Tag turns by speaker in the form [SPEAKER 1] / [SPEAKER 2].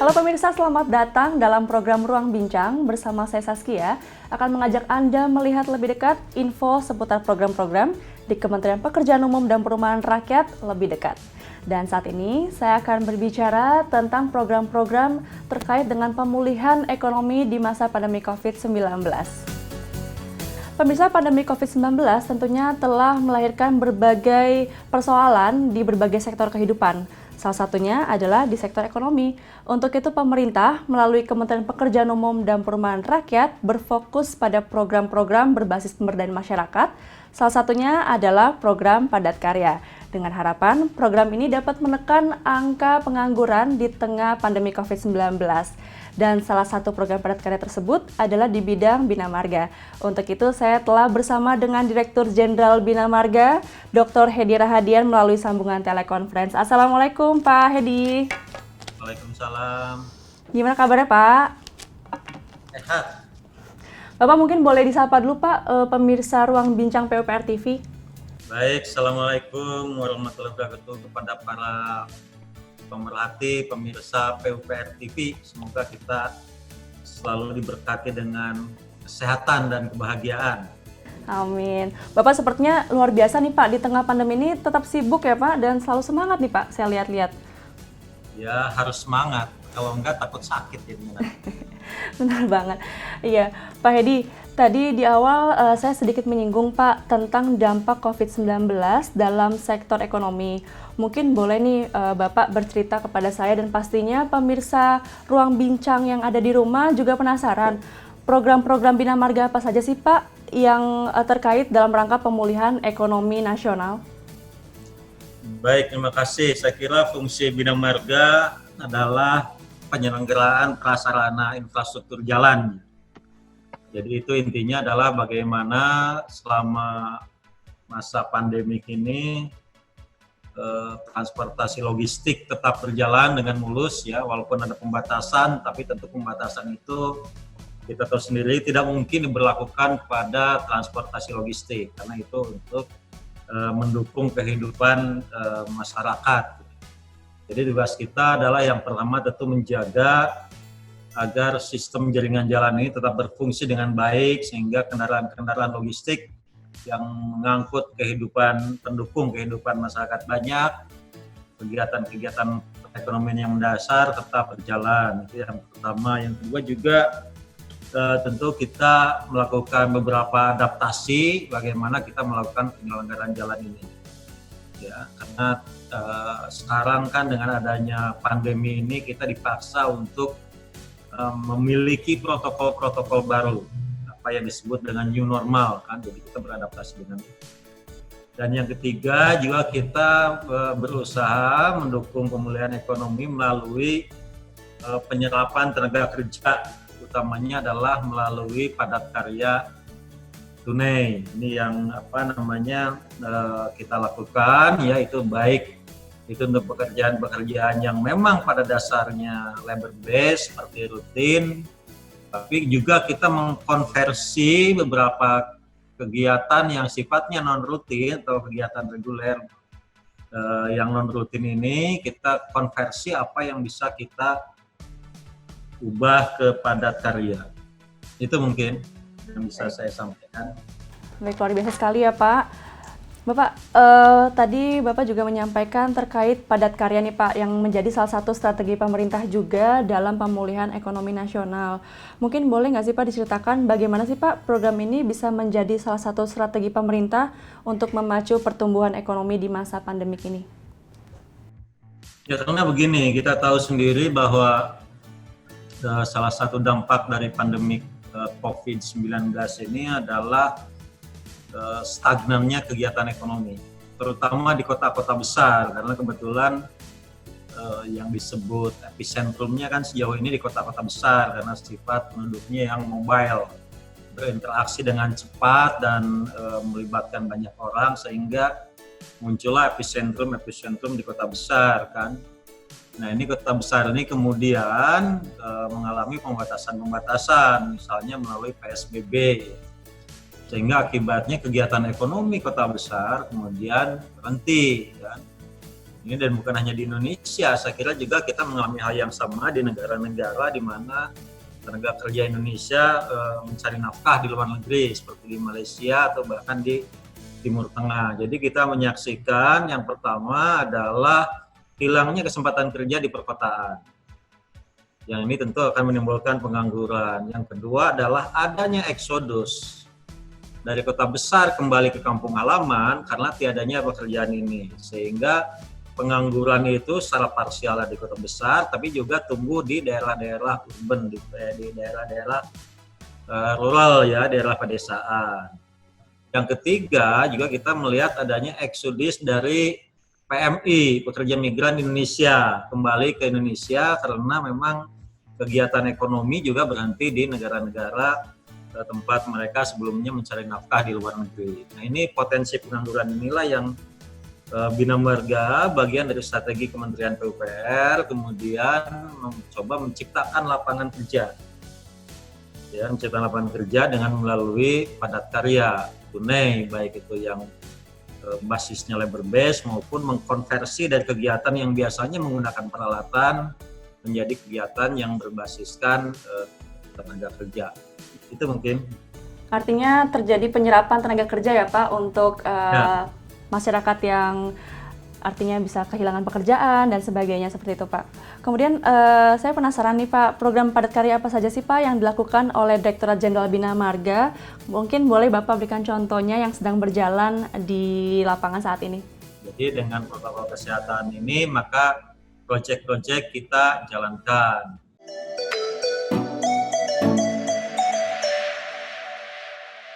[SPEAKER 1] Halo pemirsa, selamat datang dalam program Ruang Bincang bersama saya Saskia akan mengajak Anda melihat lebih dekat info seputar program-program di Kementerian Pekerjaan Umum dan Perumahan Rakyat lebih dekat. Dan saat ini saya akan berbicara tentang program-program terkait dengan pemulihan ekonomi di masa pandemi COVID-19. Pemirsa, pandemi COVID-19 tentunya telah melahirkan berbagai persoalan di berbagai sektor kehidupan. Salah satunya adalah di sektor ekonomi. Untuk itu pemerintah melalui Kementerian Pekerjaan Umum dan Perumahan Rakyat berfokus pada program-program berbasis pemberdayaan masyarakat. Salah satunya adalah program Padat Karya. Dengan harapan program ini dapat menekan angka pengangguran di tengah pandemi COVID-19. Dan salah satu program Padat Karya tersebut adalah di bidang Bina Marga. Untuk itu saya telah bersama dengan Direktur Jenderal Bina Marga, Dr. Hedi Rahadian melalui sambungan telekonferensi. Assalamualaikum Pak Hedi.
[SPEAKER 2] Waalaikumsalam.
[SPEAKER 1] Gimana kabarnya Pak?
[SPEAKER 2] Sehat.
[SPEAKER 1] Bapak mungkin boleh disapa dulu Pak, pemirsa Ruang Bincang PUPR TV.
[SPEAKER 2] Baik, Assalamualaikum warahmatullahi wabarakatuh kepada para pemerhati, pemirsa PUPR TV. Semoga kita selalu diberkati dengan kesehatan dan kebahagiaan.
[SPEAKER 1] Amin. Bapak sepertinya luar biasa nih Pak, di tengah pandemi ini tetap sibuk ya Pak, dan selalu semangat nih Pak, saya lihat-lihat.
[SPEAKER 2] Ya, harus semangat. Kalau enggak takut sakit jadinya.
[SPEAKER 1] Benar banget. Iya, Pak Hedi, tadi di awal saya sedikit menyinggung Pak tentang dampak COVID-19 dalam sektor ekonomi. Mungkin boleh nih Bapak bercerita kepada saya dan pastinya pemirsa Ruang Bincang yang ada di rumah juga penasaran. Program-program Bina Marga apa saja sih Pak yang terkait dalam rangka pemulihan ekonomi nasional?
[SPEAKER 2] Baik, terima kasih. Saya kira fungsi Bina Marga adalah penyelenggaraan prasarana infrastruktur jalan. Jadi itu intinya adalah bagaimana selama masa pandemik ini transportasi logistik tetap berjalan dengan mulus ya, walaupun ada pembatasan, tapi tentu pembatasan itu kita tahu sendiri tidak mungkin diberlakukan kepada transportasi logistik karena itu untuk mendukung kehidupan masyarakat. Jadi tugas kita adalah yang pertama tentu menjaga agar sistem jaringan jalan ini tetap berfungsi dengan baik sehingga kendaraan-kendaraan logistik yang mengangkut kehidupan, pendukung kehidupan masyarakat banyak, kegiatan-kegiatan ekonomi yang mendasar tetap berjalan. Itu yang pertama. Yang kedua juga tentu kita melakukan beberapa adaptasi bagaimana kita melakukan penyelenggaraan jalan ini. Ya, karena sekarang kan dengan adanya pandemi ini kita dipaksa untuk memiliki protokol-protokol baru, apa yang disebut dengan new normal kan, jadi kita beradaptasi dengan itu. Dan yang ketiga juga kita berusaha mendukung pemulihan ekonomi melalui penyerapan tenaga kerja, utamanya adalah melalui padat karya tunai. Ini yang kita lakukan, yaitu baik itu untuk pekerjaan-pekerjaan yang memang pada dasarnya labor based seperti rutin, tapi juga kita mengkonversi beberapa kegiatan yang sifatnya non rutin atau kegiatan reguler yang non rutin ini kita konversi apa yang bisa kita ubah ke padat karya. Itu mungkin yang bisa saya sampaikan.
[SPEAKER 1] Baik, luar biasa sekali ya Pak. Bapak, tadi Bapak juga menyampaikan terkait padat karya nih Pak, yang menjadi salah satu strategi pemerintah juga dalam pemulihan ekonomi nasional. Mungkin boleh nggak sih Pak diceritakan bagaimana sih Pak program ini bisa menjadi salah satu strategi pemerintah untuk memacu pertumbuhan ekonomi di masa pandemik ini?
[SPEAKER 2] Ya, karena begini, kita tahu sendiri bahwa salah satu dampak dari pandemik COVID-19 ini adalah stagnannya kegiatan ekonomi, terutama di kota-kota besar, karena kebetulan yang disebut epicentrumnya kan sejauh ini di kota-kota besar karena sifat penduduknya yang mobile, berinteraksi dengan cepat dan melibatkan banyak orang sehingga muncullah epicentrum di kota besar kan. Nah ini kota besar ini kemudian mengalami pembatasan, misalnya melalui PSBB. Sehingga akibatnya kegiatan ekonomi kota besar kemudian berhenti. Kan? Ini dan bukan hanya di Indonesia, saya kira juga kita mengalami hal yang sama di negara-negara di mana tenaga kerja Indonesia mencari nafkah di luar negeri seperti di Malaysia atau bahkan di Timur Tengah. Jadi kita menyaksikan yang pertama adalah hilangnya kesempatan kerja di perkotaan. Yang ini tentu akan menimbulkan pengangguran. Yang kedua adalah adanya eksodus dari kota besar kembali ke kampung halaman karena tiadanya pekerjaan ini. Sehingga pengangguran itu secara parsial di kota besar, tapi juga tumbuh di daerah-daerah urban, di daerah-daerah rural ya, daerah pedesaan. Yang ketiga juga kita melihat adanya eksodus dari PMI, pekerja migran Indonesia, kembali ke Indonesia karena memang kegiatan ekonomi juga berhenti di negara-negara tempat mereka sebelumnya mencari nafkah di luar negeri. Nah ini potensi pengangguran inilah yang Bina Marga bagian dari strategi Kementerian PUPR kemudian mencoba menciptakan lapangan kerja, ya menciptakan lapangan kerja dengan melalui padat karya tunai, baik itu yang basisnya labor base maupun mengkonversi dari kegiatan yang biasanya menggunakan peralatan menjadi kegiatan yang berbasiskan tenaga kerja. Itu mungkin.
[SPEAKER 1] Artinya terjadi penyerapan tenaga kerja ya Pak untuk masyarakat yang artinya bisa kehilangan pekerjaan dan sebagainya seperti itu Pak. Kemudian saya penasaran nih Pak, program padat karya apa saja sih Pak yang dilakukan oleh Direktorat Jenderal Bina Marga? Mungkin boleh Bapak berikan contohnya yang sedang berjalan di lapangan saat ini.
[SPEAKER 2] Jadi dengan protokol kesehatan ini maka proyek-proyek kita jalankan.